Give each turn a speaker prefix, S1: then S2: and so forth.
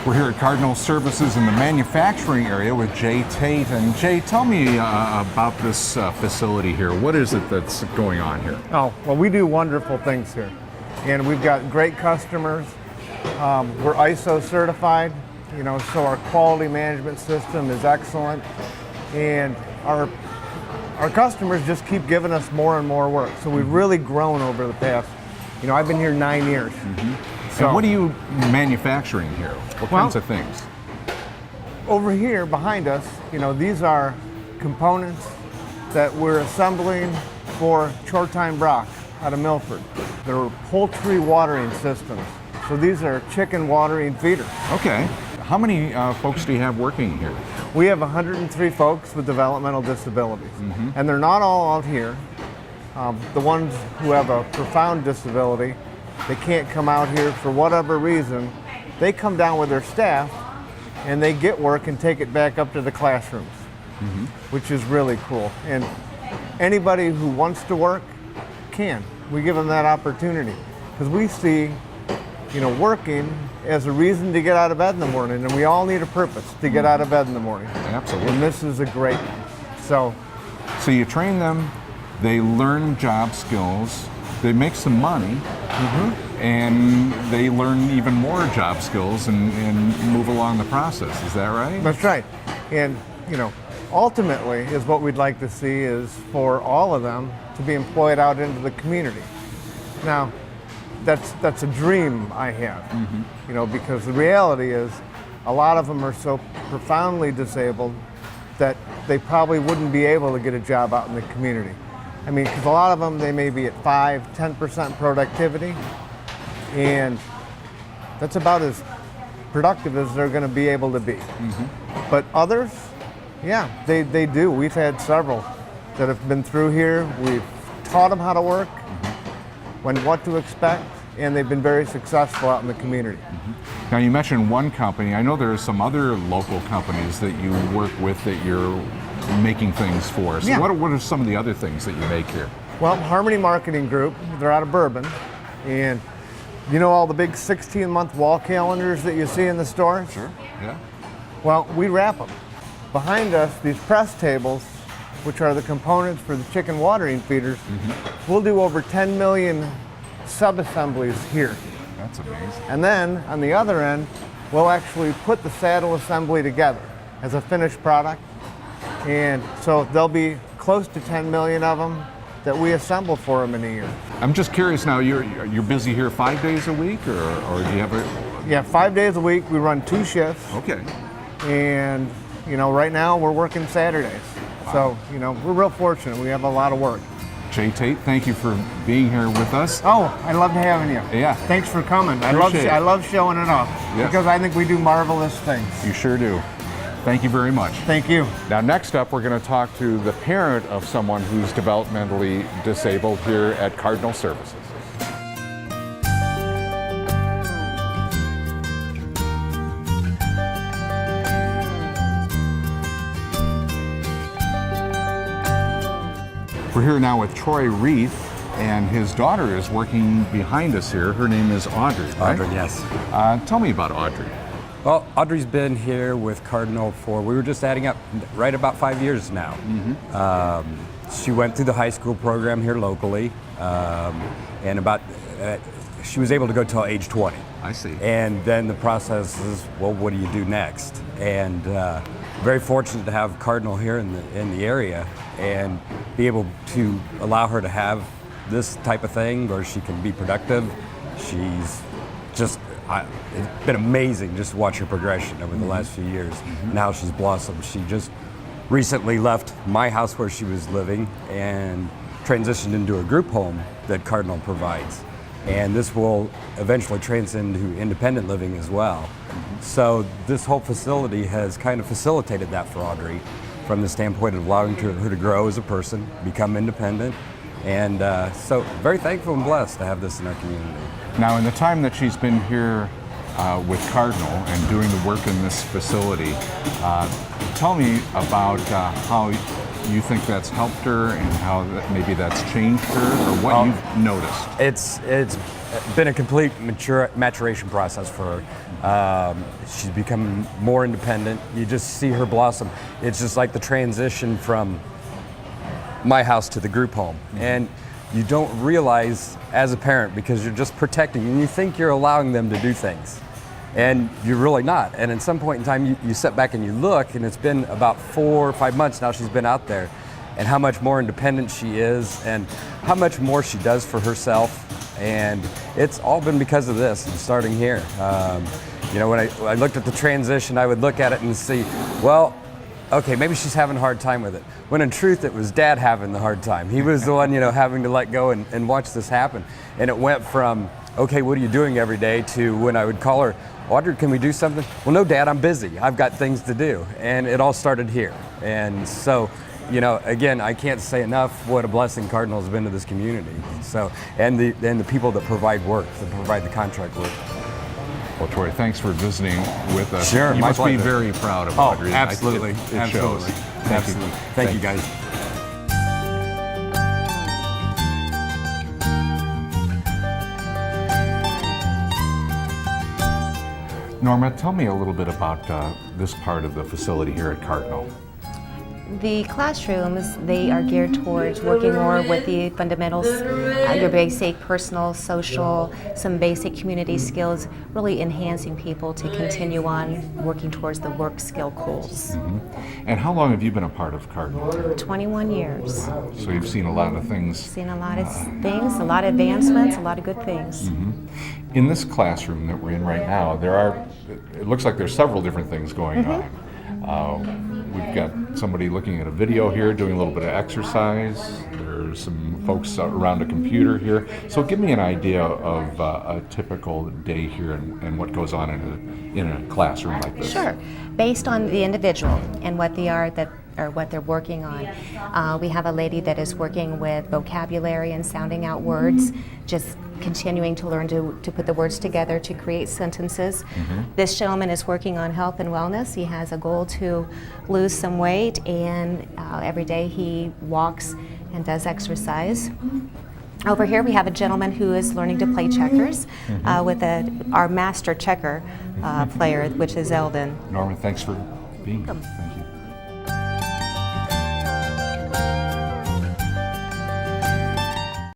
S1: We're here at Cardinal Services in the manufacturing area with Jay Tate. And Jay, tell me about this facility here. What is it that's going on here?
S2: Oh, well, we do wonderful things here. And we've got great customers. We're ISO certified, so our quality management system is excellent. And our customers just keep giving us more and more work. So we've really grown over the past, I've been here 9 years. So,
S1: and what are you manufacturing here? What kinds of things?
S2: Over here behind us, these are components that we're assembling for Short-Time Brock out of Milford. They're poultry watering systems. So these are chicken watering feeders.
S1: Okay. How many folks do you have working here?
S2: We have 103 folks with developmental disabilities. And they're not all out here. The ones who have a profound disability, they can't come out here for whatever reason. They come down with their staff and they get work and take it back up to the classrooms, which is really cool. And anybody who wants to work can. We give them that opportunity because we see, working as a reason to get out of bed in the morning, and we all need a purpose to get out of bed in the morning.
S1: Absolutely.
S2: And this is a great one.
S1: So you train them, they learn job skills, they make some money, and they learn even more job skills and move along the process. Is that right?
S2: That's right. And, ultimately is what we'd like to see is for all of them to be employed out into the community. Now, that's a dream I have, because the reality is a lot of them are so profoundly disabled that they probably wouldn't be able to get a job out in the community. I mean, because a lot of them, they may be at 5-10% productivity, and that's about as productive as they're going to be able to be. But others, yeah, they do. We've had several that have been through here. We've taught them how to work, what to expect, and they've been very successful out in the community.
S1: Now you mentioned one company. I know there are some other local companies that you work with that you're making things for. So what are some of the other things that you make here?
S2: Well, Harmony Marketing Group, they're out of Bourbon, and all the big 16-month wall calendars that you see in the stores?
S1: Sure, yeah.
S2: Well, we wrap them. Behind us, these press tables, which are the components for the chicken watering feeders, we'll do over 10 million sub-assemblies here.
S1: That's amazing.
S2: And then, on the other end, we'll actually put the saddle assembly together as a finished product. And so there'll be close to 10 million of them that we assemble for them in a year.
S1: I'm just curious now, you're busy here 5 days a week, or do you have a...
S2: Yeah, 5 days a week. We run 2 shifts.
S1: Okay.
S2: And, right now we're working Saturdays.
S1: Wow.
S2: So, we're real fortunate. We have a lot of work.
S1: Jay Tate, thank you for being here with us.
S2: Oh, I loved having you.
S1: Yeah.
S2: Thanks for coming. I love showing it off because I think we do marvelous things.
S1: You sure do. Thank you very much.
S2: Thank you.
S1: Now, next up, we're going to talk to the parent of someone who's developmentally disabled here at Cardinal Services. We're here now with Troy Reith, and his daughter is working behind us here. Her name is Audrey, right?
S3: Audrey, yes.
S1: Tell me about Audrey.
S3: Well, Audrey's been here with Cardinal we were just adding up, right about 5 years now. She went through the high school program here locally, and she was able to go till age 20.
S1: I see.
S3: And then the process is, well, what do you do next? And very fortunate to have Cardinal here in the area and be able to allow her to have this type of thing where she can be productive. She's just, it's been amazing just to watch her progression over the last few years. Now she's blossomed. She just recently left my house where she was living and transitioned into a group home that Cardinal provides. And this will eventually transcend to independent living as well. So this whole facility has kind of facilitated that for Audrey from the standpoint of allowing her to grow as a person, become independent. And so very thankful and blessed to have this in our community.
S1: Now, in the time that she's been here with Cardinal and doing the work in this facility, tell me about how you think that's helped her and how maybe that's changed her, or what you've noticed?
S3: It's been a complete maturation process for her. She's become more independent. You just see her blossom. It's just like the transition from my house to the group home. And you don't realize as a parent, because you're just protecting and you think you're allowing them to do things. And you're really not. And at some point in time, you sit back and you look, and it's been about 4 or 5 months now she's been out there, and how much more independent she is, and how much more she does for herself. And it's all been because of this, and starting here. You know, when I looked at the transition, I would look at it and see, well, okay, maybe she's having a hard time with it. When in truth, it was Dad having the hard time. He was the one, you know, having to let go and watch this happen. And it went from, okay, what are you doing every day, to when I would call her, Audrey, can we do something? Well, no, Dad, I'm busy. I've got things to do. And it all started here. And so, you know, again, I can't say enough what a blessing Cardinal has been to this community. So, and the people that provide work, that provide the contract work.
S1: Well, Troy, thanks for visiting with us.
S3: Sure,
S1: you
S3: my
S1: must
S3: pleasure.
S1: be very proud of Audrey.
S3: Absolutely.
S1: It
S3: Absolutely.
S1: shows. Thank you.
S3: Thank you, guys.
S1: Norma, tell me a little bit about this part of the facility here at Cardinal.
S4: The classrooms, they are geared towards working more with the fundamentals, your basic personal, social, some basic community skills, really enhancing people to continue on working towards the work skill goals.
S1: And how long have you been a part of Cardinal?
S4: 21 years.
S1: So you've seen a lot of things.
S4: Seen a lot of things, a lot of advancements, a lot of good things.
S1: In this classroom that we're in right now, it looks like there's several different things going on. We've got somebody looking at a video here, doing a little bit of exercise. There's some folks around a computer here. So give me an idea of a typical day here and what goes on in a classroom like this.
S4: Sure. Based on the individual and what they are or what they're working on. We have a lady that is working with vocabulary and sounding out words, just continuing to learn to put the words together to create sentences. This gentleman is working on health and wellness. He has a goal to lose some weight, and every day he walks and does exercise. Over here we have a gentleman who is learning to play checkers with our master checker player, which is Eldon.
S1: Norma, thanks for being here. Thank you.